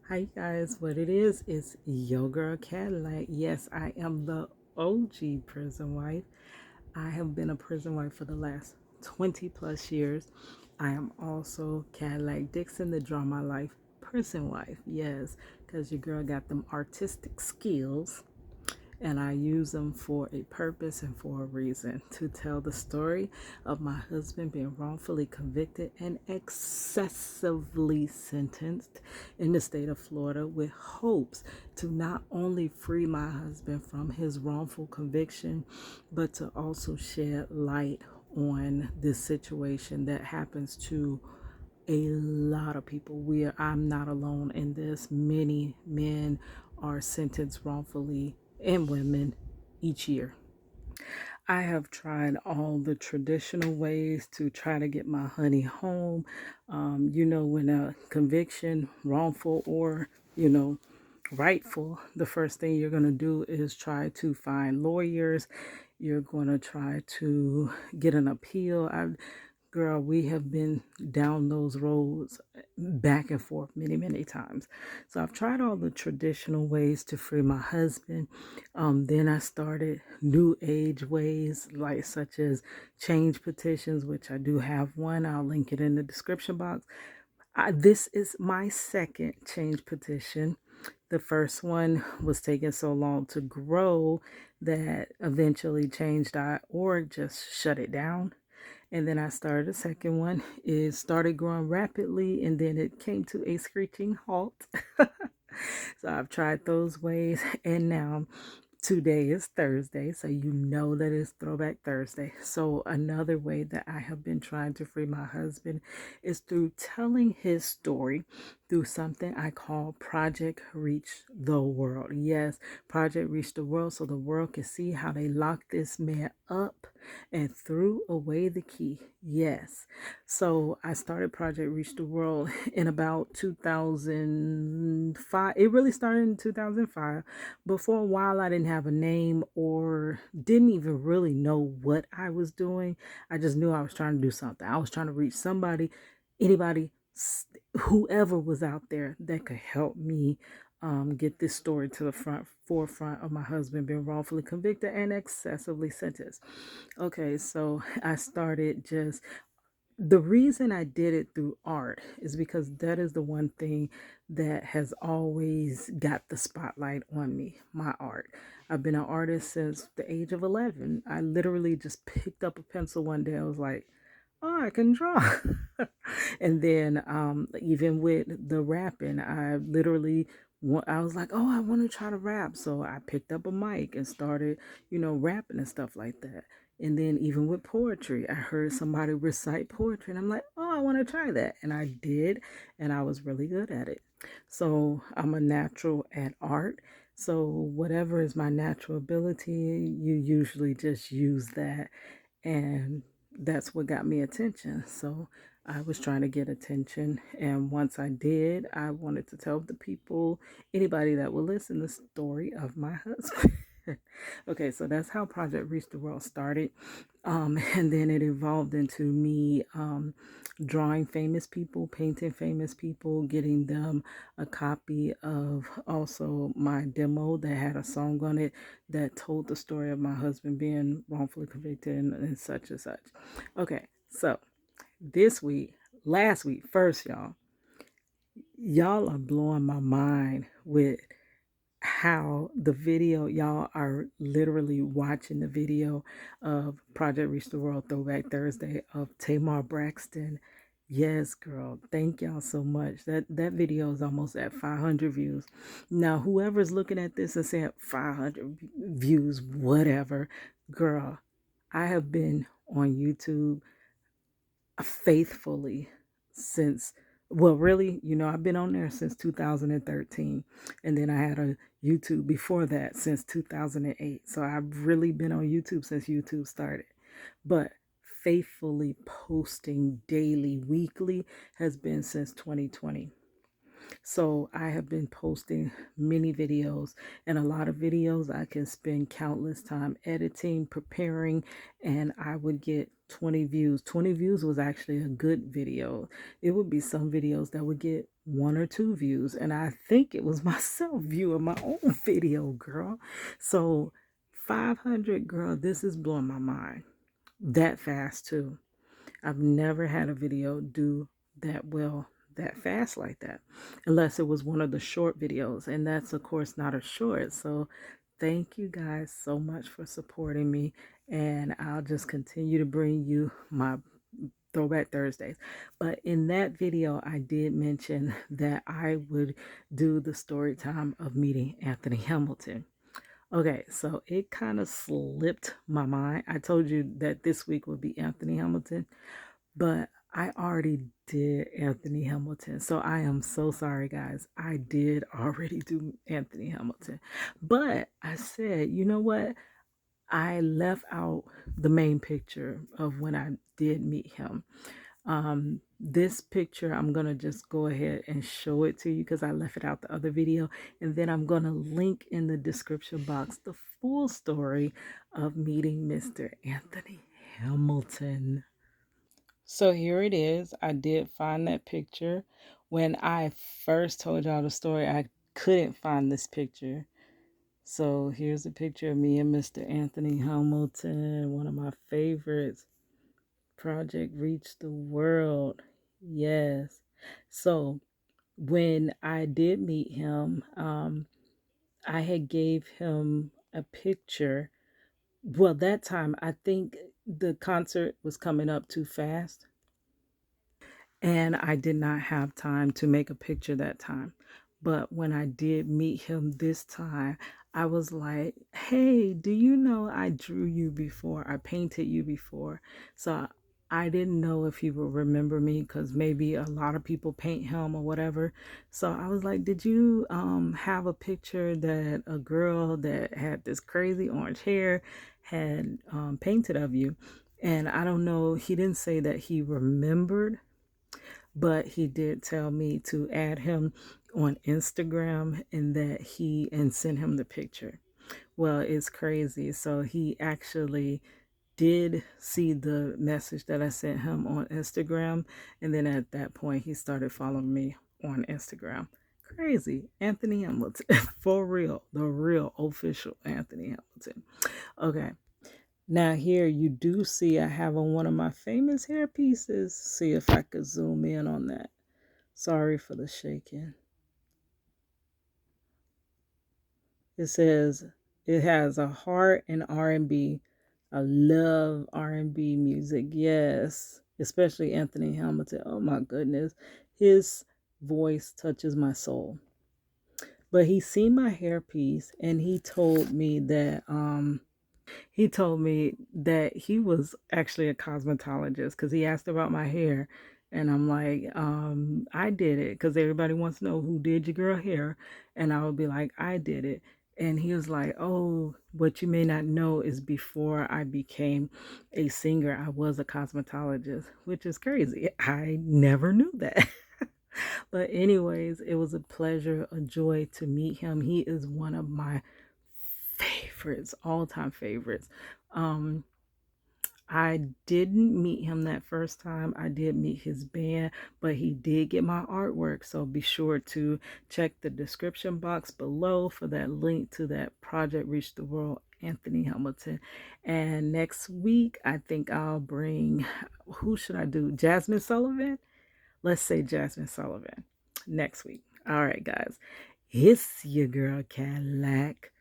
Hi guys, what it is your girl Cadillac. Yes, I am the OG prison wife. I have been a prison wife for the last 20 plus years. I am also Cadillac Dixon, the Draw My Life prison wife. Yes, because your girl got them artistic skills and I use them for a purpose and for a reason to tell the story of my husband being wrongfully convicted and excessively sentenced in the state of Florida with hopes to not only free my husband from his wrongful conviction, but to also shed light on this situation that happens to a lot of people. I'm not alone in this. Many men are sentenced wrongfully and women each year. I have tried all the traditional ways to try to get my honey home. When a conviction, wrongful or, rightful, the first thing you're going to do is try to find lawyers. You're going to try to get an appeal. Girl, we have been down those roads back and forth many, many times. So I've tried all the traditional ways to free my husband. Then I started new age ways, like such as change petitions, which I do have one. I'll link it in the description box. This is my second change petition. The first one was taking so long to grow that eventually change.org just shut it down. And then I started a second one. It started growing rapidly and then it came to a screeching halt. So I've tried those ways and now today is Thursday, so you know that it's Throwback Thursday. So another way that I have been trying to free my husband is through telling his story through something I call Project Reach the World. Yes, Project Reach the World, so the world can see how they locked this man up and threw away the key. Yes. So I started Project Reach the World in about 2005. It really started in 2005. But for a while, I didn't have a name or didn't even really know what I was doing. I just knew I was trying to do something. I was trying to reach somebody, anybody, whoever was out there that could help me get this story to the forefront of my husband being wrongfully convicted and excessively sentenced. Okay, so I started just the reason I did it through art is because that is the one thing that has always got the spotlight on me, my art. I've been an artist since the age of 11. I literally just picked up a pencil one day. I was like, oh, I can draw. And then even with the rapping, I was like, oh, I want to try to rap. So I picked up a mic and started, rapping and stuff like that. And then even with poetry, I heard somebody recite poetry and I'm like, oh, I want to try that. And I did, and I was really good at it. So I'm a natural at art. So whatever is my natural ability, you usually just use that. And that's what got me attention. So I was trying to get attention. And once I did, I wanted to tell the people, anybody that will listen, the story of my husband. Okay, so that's how Project Reach the World started. And then it evolved into me drawing famous people, painting famous people, getting them a copy of also my demo that had a song on it that told the story of my husband being wrongfully convicted and such and such. Okay, so this week, last week, first, y'all are blowing my mind with how the video, y'all are literally watching the video of Project Reach the World Throwback Thursday of Tamar Braxton. Yes, girl. Thank y'all so much. That video is almost at 500 views. Now, whoever's looking at this and saying 500 views, whatever, girl, I have been on YouTube faithfully since, well, really, I've been on there since 2013. And then I had a YouTube before that since 2008. So I've really been on YouTube since YouTube started. But faithfully posting daily, weekly has been since 2020. So I have been posting many videos, and a lot of videos I can spend countless time editing, preparing, and I would get 20 views. 20 views was actually a good video. It would be some videos that would get 1 or 2 views, and I think it was myself viewing my own video, girl. So 500, girl, this is blowing my mind. That fast too. I've never had a video do that well that fast like that, unless it was one of the short videos, and that's of course not a short. So thank you guys so much for supporting me, and I'll just continue to bring you my Throwback Thursdays. But in that video, I did mention that I would do the story time of meeting Anthony Hamilton. Okay, so it kind of slipped my mind. I told you that this week would be Anthony Hamilton, but I already did Anthony Hamilton. So I am so sorry, guys. I did already do Anthony Hamilton. But I said, you know what? I left out the main picture of when I did meet him. This picture, I'm going to just go ahead and show it to you because I left it out the other video. And then I'm going to link in the description box the full story of meeting Mr. Anthony Hamilton. So here it is. I did find that picture. When I first told y'all the story, I couldn't find this picture. So here's a picture of me and Mr. Anthony Hamilton, one of my favorites. Project Reach the World. Yes. So when I did meet him, I had gave him a picture. Well, that time I think the concert was coming up too fast, and I did not have time to make a picture that time. But when I did meet him this time, I was like, hey, do you know I drew you before? I painted you before. So I didn't know if he would remember me because maybe a lot of people paint him or whatever. So I was like, did you have a picture that a girl that had this crazy orange hair had painted of you? And I don't know, he didn't say that he remembered, but he did tell me to add him on Instagram and send him the picture. Well, it's crazy. So he actually did see the message that I sent him on Instagram, and then at that point he started following me on Instagram. Crazy. Anthony Hamilton. For real. The real official Anthony Hamilton. Okay. Now here you do see I have on one of my famous hair pieces. See if I could zoom in on that. Sorry for the shaking. It says it has a heart in R&B. I love R&B music. Yes, especially Anthony Hamilton. Oh my goodness. His voice touches my soul. But he seen my hairpiece and he told me that he was actually a cosmetologist because he asked about my hair. And I'm like, I did it because everybody wants to know who did your girl hair. And I would be like, I did it. And he was like, oh, what you may not know is before I became a singer, I was a cosmetologist, which is crazy. I never knew that. But, anyways, it was a pleasure, a joy to meet him. He is one of my favorites, all time favorites. Um, I didn't meet him that first time. I did meet his band, but he did get my artwork. So be sure to check the description box below for that link to that Project Reach the World Anthony Hamilton. And next week, I think I'll bring, who should I do? Jazmine Sullivan? Let's say Jazmine Sullivan next week. All right, guys. It's your girl Cadillac.